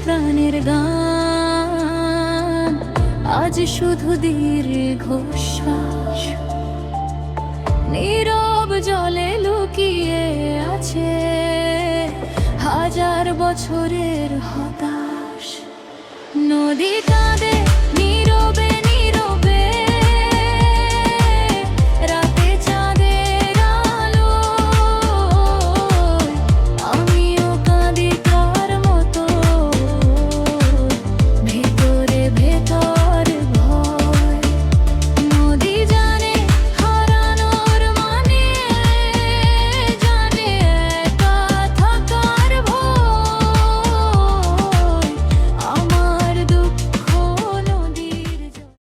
প্রাণের গান, আজ শুধু দীর্ঘশ্বাস নীরব জলে লুকিয়ে আছে হাজার বছরের হতাশ। নদী